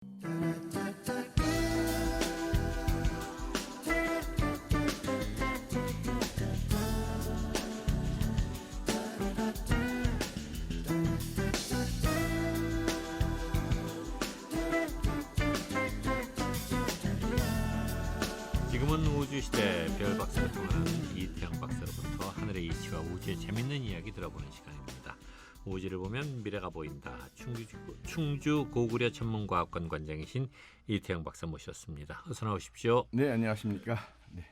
지금은 우주시대 별박사를 통하는 이태영 박사로부터 하늘의 이치와 우주의 재밌는 이야기 들어보는 시간입니다. 우주를 보면 미래가 보인다. 충주 고구려 천문과학관 관장이신 이태영 박사 모셨습니다. 어서 나오십시오. 네, 안녕하십니까. 네.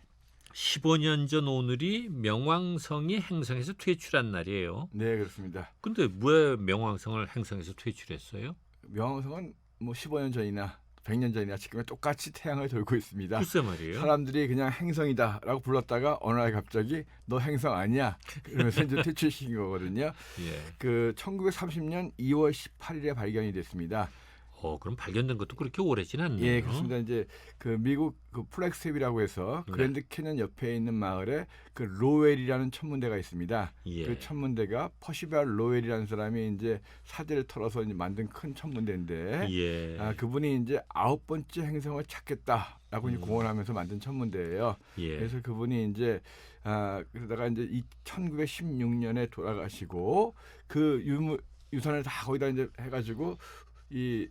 15년 전 오늘이 명왕성이 행성에서 퇴출한 날이에요. 네, 그렇습니다. 근데 왜 명왕성을 행성에서 퇴출했어요? 명왕성은 뭐 15년 전이나 100년 전이나 지금은 똑같이 태양을 돌고 있습니다. 글쎄 말이에요. 사람들이 그냥 행성이다라고 불렀다가 어느 날 갑자기 너 행성 아니야? 그러면서 이제 퇴출시킨 거거든요. 예. 그 1930년 2월 18일에 발견이 됐습니다. 그럼 발견된 것도 그렇게 오래진 않네요. 예, 그렇습니다. 이제 그 미국 그 플렉스텝이라고 해서 그랜드 캐년 옆에 있는 마을에 그 로웰이라는 천문대가 있습니다. 예. 그 천문대가 퍼시발 로웰이라는 사람이 이제 사대를 털어서 이제 만든 큰 천문대인데, 예. 그분이 이제 9번째 행성을 찾겠다라고 이제 공언하면서 만든 천문대예요. 예. 그래서 그분이 이제 그러다가 이제 1916년에 돌아가시고 그 유산을 다 거기다 이제 해가지고 이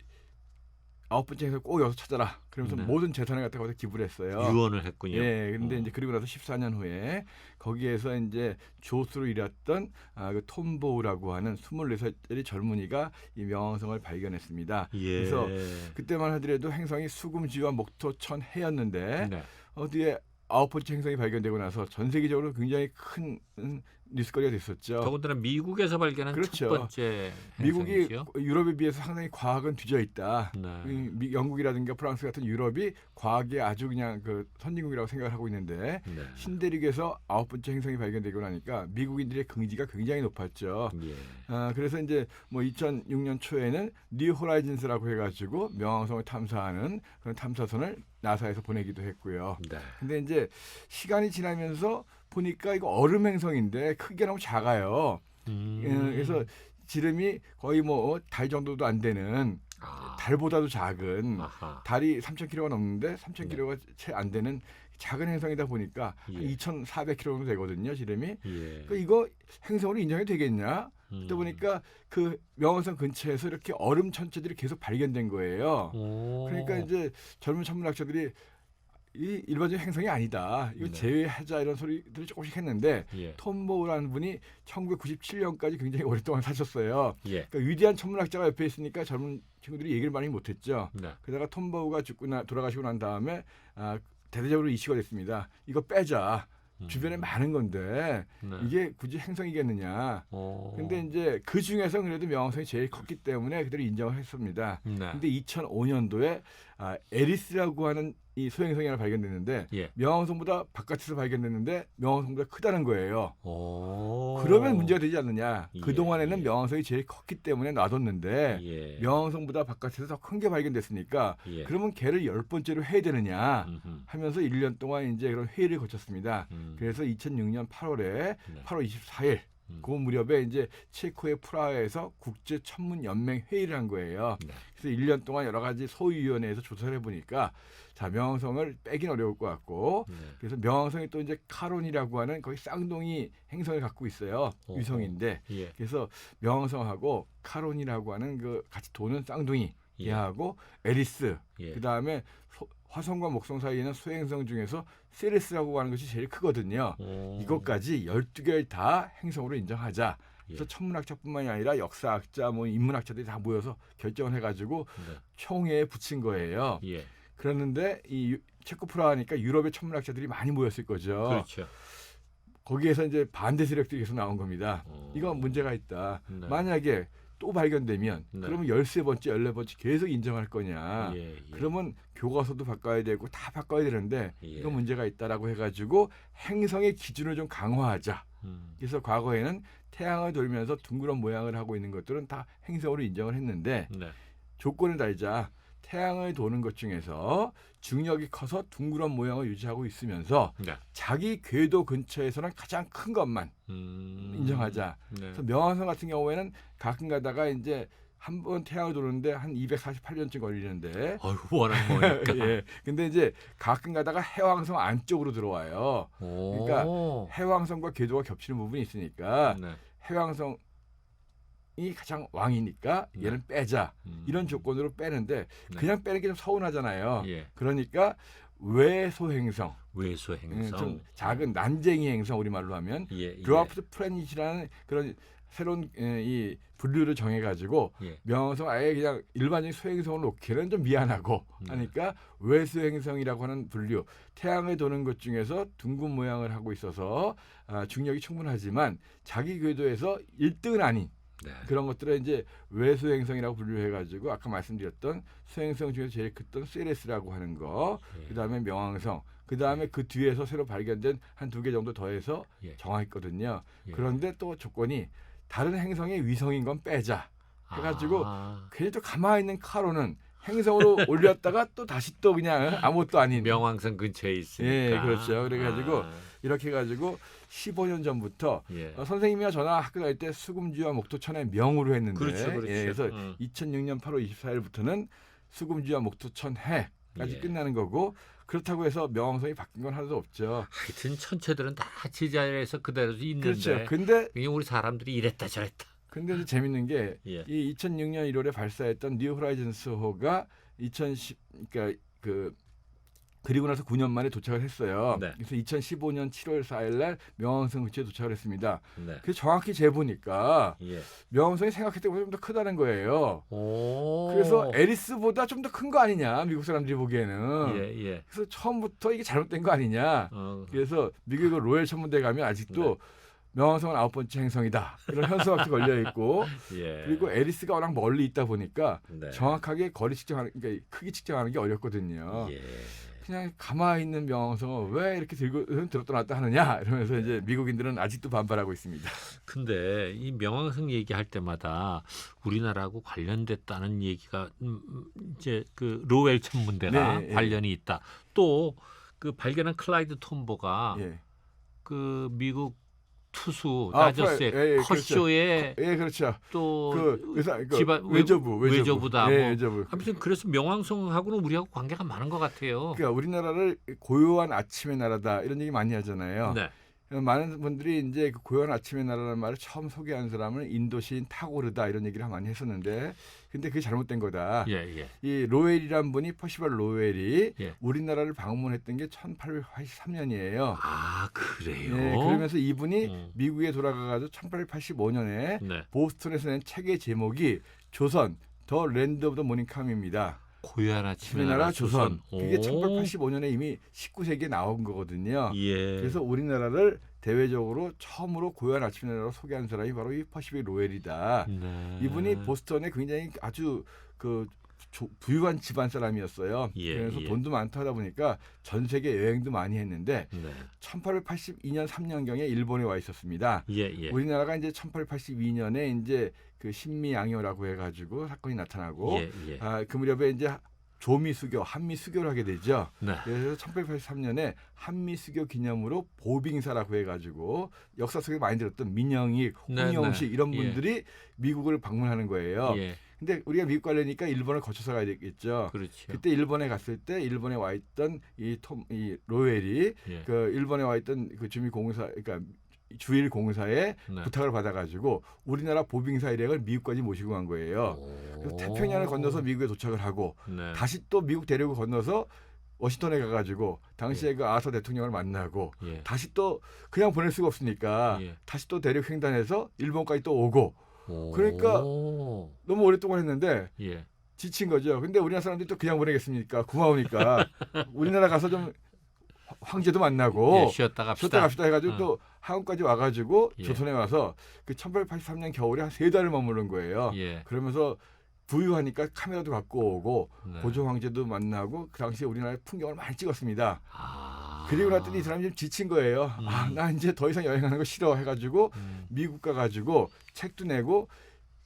9번째 행성 꼭 여기서 찾아라. 그러면서 네. 모든 재산을 갖다가 거기다 기부를 했어요. 유언을 했군요. 예, 근데 이제 그리고 나서 14년 후에 거기에서 이제 조수로 일했던 그 톰 보우라고 하는 24살짜리 젊은이가 이 명왕성을 발견했습니다. 예. 그래서 그때만 하더라도 행성이 수금지와 목토천 해였는데 네. 어디에 9번째 행성이 발견되고 나서 전 세계적으로 굉장히 큰 뉴스거리가 됐었죠. 더군다나 미국에서 발견한 그렇죠. 첫 번째 미국이 행성이죠. 유럽에 비해서 상당히 과학은 뒤져 있다. 네. 영국이라든가 프랑스 같은 유럽이 과학에 아주 그냥 그 선진국이라고 생각을 하고 있는데 네. 신대륙에서 9번째 행성이 발견되고 나니까 미국인들의 긍지가 굉장히 높았죠. 예. 그래서 이제 뭐 2006년 초에는 뉴 호라이즌스라고 해가지고 명왕성을 탐사하는 그런 탐사선을 나사에서 보내기도 했고요. 네. 근데 이제 시간이 지나면서 보니까 이거 얼음 행성인데 크기가 너무 작아요. 그래서 지름이 거의 뭐 달 정도도 안 되는, 달보다도 작은, 아하. 달이 3,000km가 넘는데 3,000km가 채 안 되는 작은 행성이다 보니까 예. 2,400km 정도 되거든요, 지름이. 예. 그러니까 이거 행성으로 인정이 되겠냐? 그러다 보니까 그 명왕성 근처에서 이렇게 얼음 천체들이 계속 발견된 거예요. 그러니까 이제 젊은 천문학자들이 이 일반적인 행성이 아니다. 이거 네. 제외하자 이런 소리들을 조금씩 했는데 예. 톰 보우라는 분이 1997년까지 굉장히 오랫동안 사셨어요. 예. 그러니까 위대한 천문학자가 옆에 있으니까 젊은 친구들이 얘기를 많이 못했죠. 네. 그러다가 톰 보우가 돌아가시고 난 다음에 대대적으로 이슈가 됐습니다. 이거 빼자. 주변에 많은 건데 네. 이게 굳이 행성이겠느냐. 근데 이제 그 중에서 그래도 명왕성이 제일 컸기 때문에 그들이 인정을 했습니다. 네. 근데 2005년도에 에리스라고 하는 이 소행성이 하나 발견됐는데 예. 명왕성보다 바깥에서 발견됐는데 명왕성보다 크다는 거예요. 오. 그러면 문제가 되지 않느냐. 예. 그동안에는 명왕성이 제일 컸기 때문에 놔뒀는데 예. 명왕성보다 바깥에서 더 큰 게 발견됐으니까 예. 그러면 걔를 10번째로 해야 되느냐 음흠. 하면서 1년 동안 이제 그런 회의를 거쳤습니다. 그래서 2006년 8월에 네. 8월 24일 그 무렵에 이제 체코의 프라하에서 국제 천문 연맹 회의를 한 거예요. 네. 그래서 1년 동안 여러 가지 소위위원회에서 조사를 해보니까 자 명왕성을 빼긴 어려울 것 같고 네. 그래서 명왕성이 또 이제 카론이라고 하는 거기 쌍둥이 행성을 갖고 있어요. 어허. 위성인데 예. 그래서 명왕성하고 카론이라고 하는 그 같이 도는 쌍둥이 예. 얘하고 에리스 예. 그 다음에 화성과 목성 사이에 있는 소행성 중에서 세레스라고 하는 것이 제일 크거든요. 오. 이것까지 12개를 다 행성으로 인정하자. 그래서 예. 천문학자뿐만이 아니라 역사학자, 뭐 인문학자들이 다 모여서 결정을 해가지고 네. 총회에 붙인 거예요. 예. 그랬는데 이 체코 프라하니까 유럽의 천문학자들이 많이 모였을 거죠. 그렇죠. 거기에서 이제 반대 세력들이 계속 나온 겁니다. 오. 이건 문제가 있다. 네. 만약에 또 발견되면 네. 그러면 13번째, 14번째 계속 인정할 거냐. 예. 예. 그러면 교과서도 바꿔야 되고 다 바꿔야 되는데 예. 이건 문제가 있다라고 해가지고 행성의 기준을 좀 강화하자. 그래서 과거에는 태양을 돌면서 둥그런 모양을 하고 있는 것들은 다 행성으로 인정을 했는데 네. 조건을 달자. 태양을 도는 것 중에서 중력이 커서 둥그런 모양을 유지하고 있으면서 네. 자기 궤도 근처에서는 가장 큰 것만 인정하자. 네. 그래서 명왕성 같은 경우에는 가끔 가다가 이제 한 번 태양을 도는데 한 248년쯤 걸리는데. 어이구, 워낙 머니까. 예. 근데 이제 가끔 가다가 해왕성 안쪽으로 들어와요. 그러니까 해왕성과 궤도가 겹치는 부분이 있으니까 네. 해왕성이 가장 왕이니까 얘는 빼자. 이런 조건으로 빼는데 네. 그냥 빼는 게 좀 서운하잖아요. 예. 그러니까 외소행성, 외소 행성. 좀 작은 난쟁이 행성 우리말로 하면 예, 드와프트 플래닛이라는 그런 새로운 이 분류를 정해가지고 예. 명왕성 아예 그냥 일반적인 소행성을 놓기는 좀 미안하고 하니까 외소행성이라고 하는 분류, 태양을 도는 것 중에서 둥근 모양을 하고 있어서 중력이 충분하지만 자기 궤도에서 1등은 아닌 네. 그런 것들을 이제 외소행성이라고 분류해가지고 아까 말씀드렸던 소행성 중에서 제일 컸던 세레스라고 하는 거, 예. 그다음에 명왕성, 그다음에 그 뒤에서 새로 발견된 한 2개 정도 더해서 예. 정했거든요. 예. 그런데 또 조건이 다른 행성의 위성인 건 빼자 해가지고 괜히 또 가만히 있는 카로는 행성으로 올렸다가 또 다시 또 그냥 아무것도 아닌 명왕성 근처에 있으니까. 예, 그렇죠. 그래가지고 이렇게 해가지고 15년 전부터 예. 선생님이랑 저나 학교 다닐 때 수금주와 목토천의 명으로 했는데 그렇죠, 그렇죠. 예, 그래서 2006년 8월 24일부터는 수금주와 목토천 해까지 예. 끝나는 거고 그렇다고 해서 명왕성이 바뀐 건 하나도 없죠. 하여튼 천체들은 다 지자리에서 그대로 있는데. 그렇죠. 근데 그냥 우리 사람들이 이랬다 저랬다. 이제 재밌는 게 예. 이 2006년 1월에 발사했던 뉴 호라이즌스호가 2010 그러니까 그리고 나서 9년 만에 도착을 했어요. 네. 그래서 2015년 7월 4일 날 명왕성 근처에 도착을 했습니다. 네. 그래서 정확히 재보니까 예. 명왕성이 생각했던 것보다 좀 더 크다는 거예요. 오. 그래서 에리스보다 좀 더 큰 거 아니냐, 미국 사람들이 보기에는. 예, 예. 그래서 처음부터 이게 잘못된 거 아니냐. 그래서 미국의 로열 천문대 가면 아직도 명왕성은 9번째 행성이다. 이런 현수막도 걸려 있고 예. 그리고 에리스가 워낙 멀리 있다 보니까 네. 정확하게 거리 측정하는, 그러니까 크기 측정하는 게 어렵거든요. 예. 그냥 가만히 있는 명왕성을 왜 이렇게 들었다 놨다 하느냐 이러면서 이제 미국인들은 아직도 반발하고 있습니다. 근데 이 명왕성 얘기할 때마다 우리나라하고 관련됐다는 얘기가 이제 그 로웰 천문대가 네, 관련이 있다. 또 그 발견한 클라이드 톰보가 예. 그 미국 투수 아, 다저스의 예, 컷쇼에 예, 그렇죠. 또 의사, 집안 외조부다. 예, 뭐. 외조부. 아무튼 그래서 명왕성하고는 우리하고 관계가 많은 것 같아요. 그러니까 우리나라를 고요한 아침의 나라다 이런 얘기 많이 하잖아요. 네. 많은 분들이 이제 그 고요한 아침의 나라라는 말을 처음 소개한 사람은 인도 시인 타고르다 이런 얘기를 많이 했었는데, 근데 그게 잘못된 거다. 예, 예. 이 로웰이란 분이 퍼시벌 로웰이 예. 우리나라를 방문했던 게 1883년이에요. 아, 그래요? 네, 그러면서 이분이 미국에 돌아가가지고 1885년에 네. 보스턴에서 낸 책의 제목이 조선 더 랜드 오브 더 모닝캄입니다. 고요한 아침의 우리나라 나라 조선. 그게 오. 1885년에 이미 19세기에 나온 거거든요. 예. 그래서 우리나라를 대외적으로 처음으로 고요한 아침의 나라로 소개한 사람이 바로 이 퍼시벌 로웰이다. 네. 이분이 보스턴에 굉장히 아주 부유한 집안 사람이었어요. 예, 그래서 예. 돈도 많다 하다 보니까 전 세계 여행도 많이 했는데 네. 1882년 3년경에 일본에 와 있었습니다. 예, 예. 우리나라가 이제 1882년에 이제 그 신미양요라고 해가지고 사건이 나타나고 예, 예. 그 무렵에 이제 조미수교, 한미수교를 하게 되죠. 네. 그래서 1883년에 한미수교 기념으로 보빙사라고 해가지고 역사 속에 많이 들었던 민영익, 네, 홍영식 네. 이런 예. 분들이 미국을 방문하는 거예요. 예. 근데 우리가 미국 가려니까 일본을 거쳐서 가야 되겠죠. 그렇죠. 그때 일본에 갔을 때 일본에 와 있던 이 로웰이 예. 그 일본에 와 있던 그 주민공사, 그러니까 주일 공사에 네. 부탁을 받아가지고 우리나라 보빙사 일행을 미국까지 모시고 간 거예요. 그래서 태평양을 건너서 미국에 도착을 하고 네. 다시 또 미국 대륙을 건너서 워싱턴에 가가지고 당시에 그 아서 대통령을 만나고 예. 다시 또 그냥 보낼 수가 없으니까 예. 다시 또 대륙 횡단해서 일본까지 또 오고 오. 그러니까 너무 오랫동안 했는데 예. 지친 거죠. 근데 우리나라 사람들이 또 그냥 보내겠습니까? 고마우니까 우리나라 가서 좀 황제도 만나고 예, 쉬었다 쉬었다 갑시다 해가지고 어. 또 한국까지 와가지고 예. 조선에 와서 그 1883년 겨울에 한 3달을 머무른 거예요. 예. 그러면서 부유하니까 카메라도 갖고 오고 네. 고조 황제도 만나고 그 당시에 우리나라의 풍경을 많이 찍었습니다. 아. 그리고 났더니 이 사람이 좀 지친 거예요. 나 이제 더 이상 여행하는 거 싫어 해가지고 미국 가가지고 책도 내고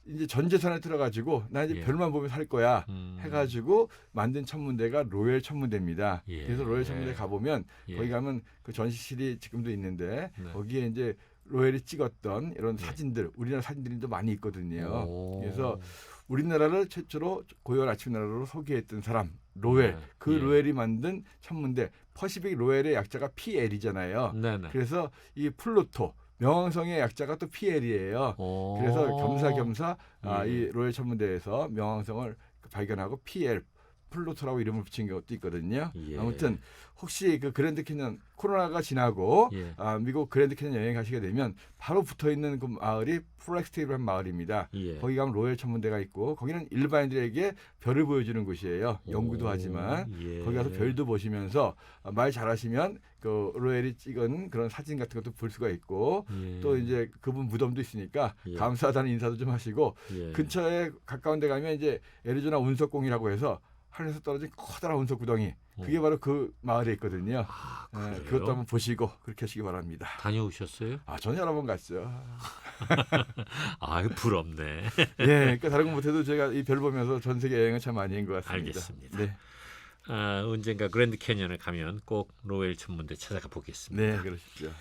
이제 전 재산을 들어가지고 나 이제 예. 별만 보면 살 거야 해가지고 만든 천문대가 로열 천문대입니다. 예. 그래서 로열 천문대 가보면 예. 거기 가면 그 전시실이 지금도 있는데 네. 거기에 이제 로열이 찍었던 이런 예. 사진들, 우리나라 사진들이 또 많이 있거든요. 오. 그래서 우리나라를 최초로 고유한 아침 나라로 소개했던 사람 로웰. 그 예. 로웰이 만든 천문대 퍼시픽 로웰의 약자가 PL이잖아요. 네네. 그래서 이 플루토 명왕성의 약자가 또 PL이에요. 그래서 겸사겸사 예. 이 로열 천문대에서 명왕성을 발견하고 PL 플루토라고 이름을 붙인 것도 있거든요. 예. 아무튼 혹시 그 그랜드 캐년 코로나가 지나고 예. 미국 그랜드 캐년 여행 가시게 되면 바로 붙어 있는 그 마을이 플렉스테이블한 마을입니다. 예. 거기 가면 로열 천문대가 있고 거기는 일반인들에게 별을 보여주는 곳이에요. 연구도 오, 하지만 예. 거기 가서 별도 보시면서 말 잘하시면 그 로엘이 찍은 그런 사진 같은 것도 볼 수가 있고 예. 또 이제 그분 무덤도 있으니까 예. 감사하다는 인사도 좀 하시고 예. 근처에 가까운 데 가면 이제 애리조나 운석공이라고 해서 하늘에서 떨어진 커다란 운석 구덩이 그게 바로 그 마을에 있거든요. 아, 예, 그래요? 그것도 한번 보시고 그렇게 하시기 바랍니다. 다녀오셨어요? 저는 여러 번 갔죠. 아유 부럽네. 예, 그러니까 다른 건 못해도 제가 이 별 보면서 전 세계 여행을 참 많이 한 것 같습니다. 알겠습니다. 네, 언젠가 그랜드 캐년을 가면 꼭 로웰 천문대 찾아가 보겠습니다. 네, 그러십시오.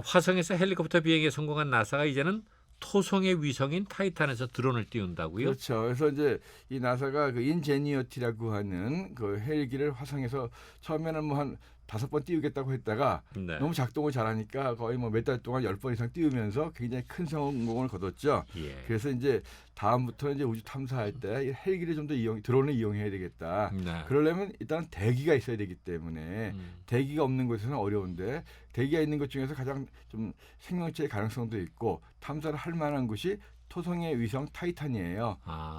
화성에서 헬리콥터 비행에 성공한 나사가 이제는 토성의 위성인 타이탄에서 드론을 띄운다고요? 그렇죠. 그래서 이제 이 나사가 그 인제니어티라고 하는 그 헬기를 화성에서 처음에는 뭐 한 5번 띄우겠다고 했다가 네. 너무 작동을 잘하니까 거의 뭐 몇 달 동안 10번 이상 띄우면서 굉장히 큰 성공을 거뒀죠. 예. 그래서 이제 다음부터 이제 우주 탐사할 때 이 헬기를 좀 더 드론을 이용해야 되겠다. 네. 그러려면 일단 대기가 있어야 되기 때문에 대기가 없는 곳에서는 어려운데 대기가 있는 것 중에서 가장 좀 생명체의 가능성도 있고 탐사를 할 만한 곳이 토성의 위성 타이탄이에요.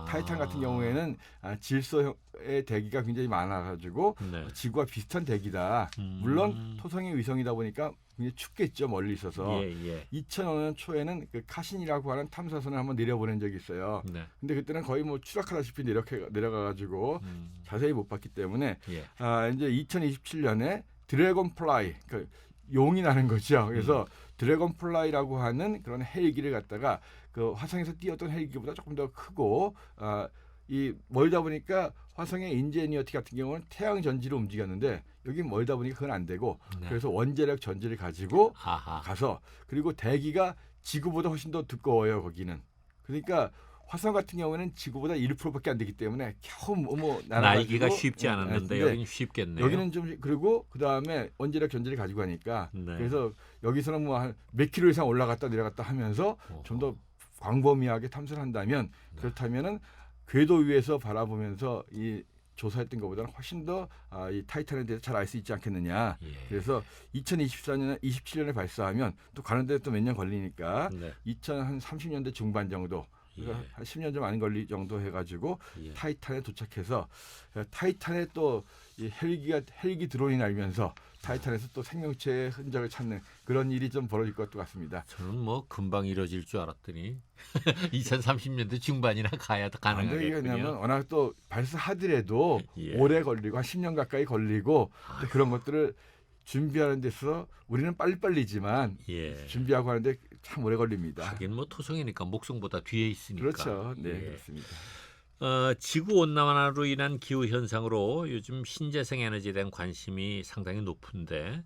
타이탄 같은 경우에는 질소의 대기가 굉장히 많아가지고 네. 지구와 비슷한 대기다. 물론 토성의 위성이다 보니까 굉장히 춥겠죠. 멀리 있어서. 예. 2005년 초에는 그 카신이라고 하는 탐사선을 한번 내려보낸 적이 있어요. 네. 근데 그때는 거의 뭐 추락하다시피 내려가가지고 자세히 못 봤기 때문에 예. 이제 2027년에 드래곤 플라이, 그러니까 용이 나는 거죠. 그래서 드래곤 플라이라고 하는 그런 헬기를 갖다가 그 화성에서 띄웠던 헬기보다 조금 더 크고 이 멀다 보니까 화성의 인제니어티 같은 경우는 태양 전지로 움직였는데 여기 멀다 보니까 그건 안 되고 네. 그래서 원자력 전지를 가지고 아하. 가서 그리고 대기가 지구보다 훨씬 더 두꺼워요 거기는. 그러니까 화성 같은 경우는 지구보다 1%밖에 안 되기 때문에 겨우 날기가 쉽지 않았는데 근데 여기는 쉽겠네요. 여기는 좀 그리고 그 다음에 원자력 전지를 가지고 가니까 네. 그래서 여기서는 뭐 한 몇 킬로 이상 올라갔다 내려갔다 하면서 좀 더 광범위하게 탐사를 한다면 그렇다면은 궤도 위에서 바라보면서 이 조사했던 것보다는 훨씬 더 이 타이탄에 대해서 잘 알 수 있지 않겠느냐. 예. 그래서 2024년, 27년에 발사하면 또 가는데 또 몇 년 걸리니까 네. 2030년대 중반 정도, 그러니까 한 10년 좀 안 걸리 정도 해가지고 예. 타이탄에 도착해서 타이탄에 또 이 헬기 드론이 날면서 타이탄에서 또 생명체의 흔적을 찾는 그런 일이 좀 벌어질 것 같습니다. 저는 뭐 금방 이뤄질 줄 알았더니 2030년대 중반이나 가야 가능하겠군요. 왜냐하면 워낙 또 발사하더라도 예. 오래 걸리고 한 10년 가까이 걸리고 또 그런 것들을 준비하는 데서 우리는 빨리빨리지만 예. 준비하고 하는데 참 오래 걸립니다. 하긴 뭐 토성이니까 목성보다 뒤에 있으니까. 그렇죠. 네, 예. 그렇습니다. 지구 온난화로 인한 기후 현상으로 요즘 신재생 에너지에 대한 관심이 상당히 높은데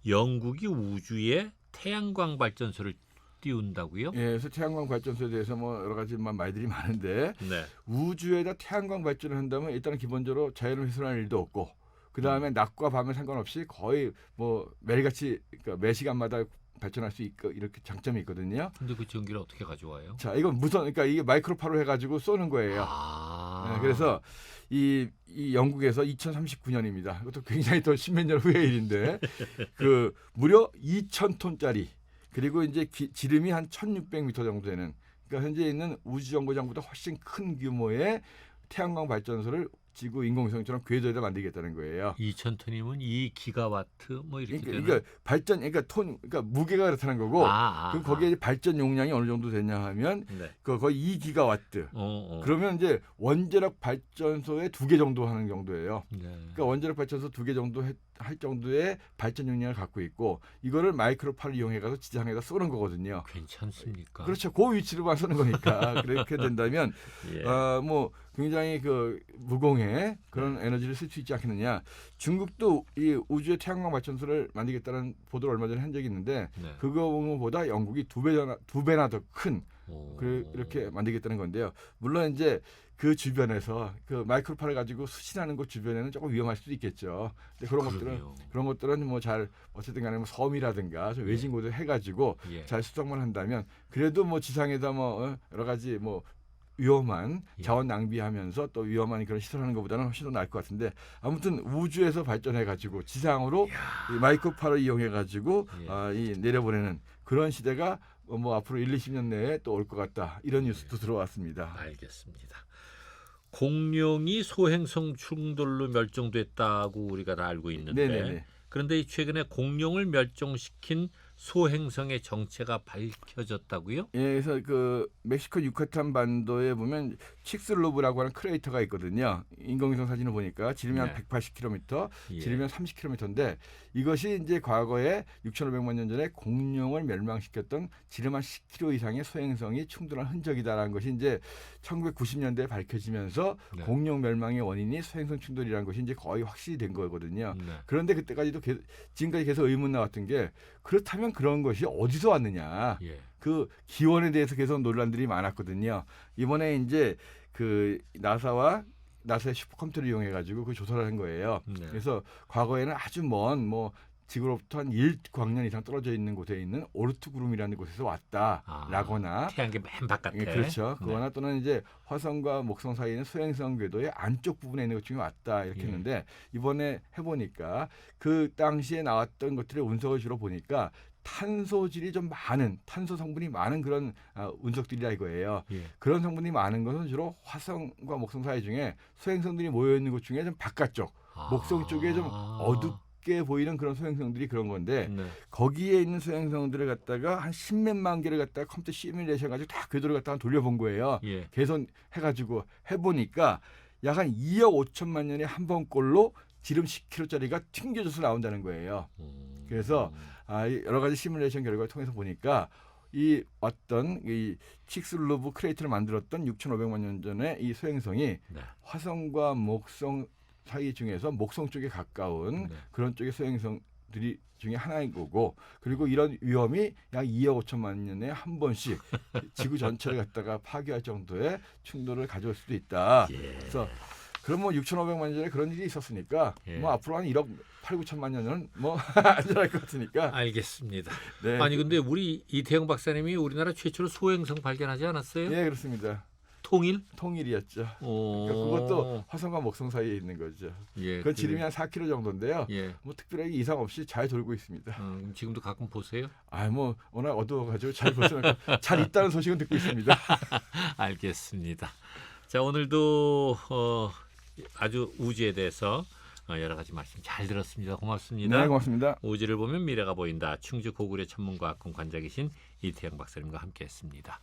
영국이 우주에 태양광 발전소를 띄운다고요? 예, 그래서 태양광 발전소에 대해서 뭐 여러 가지 말들이 많은데 네. 우주에다 태양광 발전을 한다면 일단은 기본적으로 자연을 훼손할 일도 없고 그 다음에 낮과 밤에 상관없이 거의 뭐 매일같이 그러니까 매 시간마다 발전할 수 있고 이렇게 장점이 있거든요. 근데 그 전기를 어떻게 가져와요? 자, 이건 그러니까 이게 마이크로파로 해가지고 쏘는 거예요. 네, 그래서 이 영국에서 2039년입니다. 이것도 굉장히 또 십몇 년 후의 일인데 그 무려 2,000톤짜리 그리고 이제 지름이 한 1,600m 정도 되는 그러니까 현재 있는 우주정거장보다 훨씬 큰 규모의 태양광 발전소를 지구 인공위성처럼 궤도에다 만들겠다는 거예요. 2,000톤이면 2기가와트 뭐 이렇게 되는. 그러니까 발전, 그러니까 무게가 그렇다는 거고. 그럼 거기에 발전 용량이 어느 정도 되냐 하면 네. 거의 2기가와트. 그러면 이제 원자력 발전소에 2개 정도 하는 정도예요. 네. 그러니까 원자력 발전소 2개 정도 할 정도의 발전 용량을 갖고 있고 이거를 마이크로파를 이용해 가서 지상에다 쏘는 거거든요. 괜찮습니까? 그렇죠. 그 위치로만 쏘는 거니까 그렇게 된다면 예. 뭐 굉장히 그 무공해 그런 에너지를 쓸 수 있지 않겠느냐. 중국도 이 우주의 태양광 발전소를 만들겠다는 보도를 얼마 전에 한 적이 있는데 네. 그거보다 영국이 두 배나 더 큰 이렇게 만들겠다는 건데요. 물론 이제 그 주변에서 그 마이크로파를 가지고 수신하는 곳 주변에는 조금 위험할 수도 있겠죠. 근데 그런 것들은 뭐 잘 어쨌든 간에 뭐 섬이라든가 좀 외진 곳에 해가지고 예. 잘 수정만 한다면 그래도 뭐 지상에다 뭐 여러 가지 뭐 위험한 예. 자원 낭비하면서 또 위험한 그런 시설하는 것보다는 훨씬 더 나을 것 같은데 아무튼 우주에서 발전해가지고 지상으로 이 마이크로파를 이용해가지고 예. 이 내려보내는 그런 시대가 뭐 앞으로 1, 20년 내에 또 올 것 같다 이런 뉴스도 들어왔습니다. 알겠습니다. 공룡이 소행성 충돌로 멸종됐다고 우리가 다 알고 있는데 네네네. 그런데 최근에 공룡을 멸종시킨 소행성의 정체가 밝혀졌다고요? 예, 그래서 그 멕시코 유카탄 반도에 보면 칙스루브라고 하는 크레이터가 있거든요. 인공위성 사진을 보니까 지름이 한 네. 180km, 예. 지름이 한 30km인데 이것이 이제 과거에 6,500만 년 전에 공룡을 멸망시켰던 지름 한 10km 이상의 소행성이 충돌한 흔적이다라는 것이 이제 1990년대에 밝혀지면서 네. 공룡 멸망의 원인이 소행성 충돌이라는 것이 이제 거의 확실히 된 거거든요. 네. 그런데 그때까지도 지금까지 계속 의문 나왔던 게 그렇다면 그런 것이 어디서 왔느냐? 예. 그 기원에 대해서 계속 논란들이 많았거든요. 이번에 이제 그 나사의 슈퍼컴퓨터를 이용해 가지고 그 조사를 한 거예요. 네. 그래서 과거에는 아주 먼 뭐 지구로부터 한 1광년 이상 떨어져 있는 곳에 있는 오르트 구름이라는 곳에서 왔다라거나 태양계 맨 바깥에. 예, 그렇죠. 네. 그거나 또는 이제 화성과 목성 사이에 있는 소행성 궤도의 안쪽 부분에 있는 것 중에 왔다 이렇게 예. 했는데 이번에 해보니까 그 당시에 나왔던 것들의 운석을 주로 보니까 탄소질이 좀 많은 탄소 성분이 많은 그런 운석들이라 이거예요. 예. 그런 성분이 많은 것은 주로 화성과 목성 사이 중에 소행성들이 모여 있는 곳 중에 좀 바깥쪽 목성 쪽에 좀 어둡게 보이는 그런 소행성들이 그런 건데 네. 거기에 있는 소행성들을 갖다가 한 10몇만 개를 갖다가 컴퓨터 시뮬레이션 가지고 다 궤도를 갖다가 돌려본 거예요. 예. 개선해가지고 해보니까 약 한 2억 5천만 년에 한 번꼴로 지름 10km짜리가 튕겨져서 나온다는 거예요. 그래서 여러 가지 시뮬레이션 결과를 통해서 보니까 이 어떤 이 칙스루브 크레이터를 만들었던 6,500만 년 전에 이 소행성이 네. 화성과 목성 사이 중에서 목성 쪽에 가까운 네. 그런 쪽의 소행성들이 중에 하나인 거고 그리고 이런 위험이 약 2억 5천만 년에 한 번씩 지구 전체를 갖다가 파괴할 정도의 충돌을 가져올 수도 있다. 예. 그래서 그럼 뭐 6,500만 년 전에 그런 일이 있었으니까 예. 뭐 앞으로 한 1억 8, 9천만 년은 뭐 안전할 것 같으니까. 알겠습니다. 네. 아니 근데 우리 이태영 박사님이 우리나라 최초로 소행성 발견하지 않았어요? 예, 그렇습니다. 통일? 통일이었죠. 오. 그러니까 그것도 화성과 목성 사이에 있는 거죠. 예. 그건 지름이 한 4km 정도인데요. 예. 뭐 특별하게 이상 없이 잘 돌고 있습니다. 지금도 가끔 보세요? 뭐 워낙 어두워가지고 잘 보시면 잘 있다는 소식은 듣고 있습니다. 알겠습니다. 자 오늘도 아주 우주에 대해서 여러 가지 말씀 잘 들었습니다. 고맙습니다. 네, 고맙습니다. 우주를 보면 미래가 보인다. 충주 고구려 천문과학관 관장이신 이태영 박사님과 함께했습니다.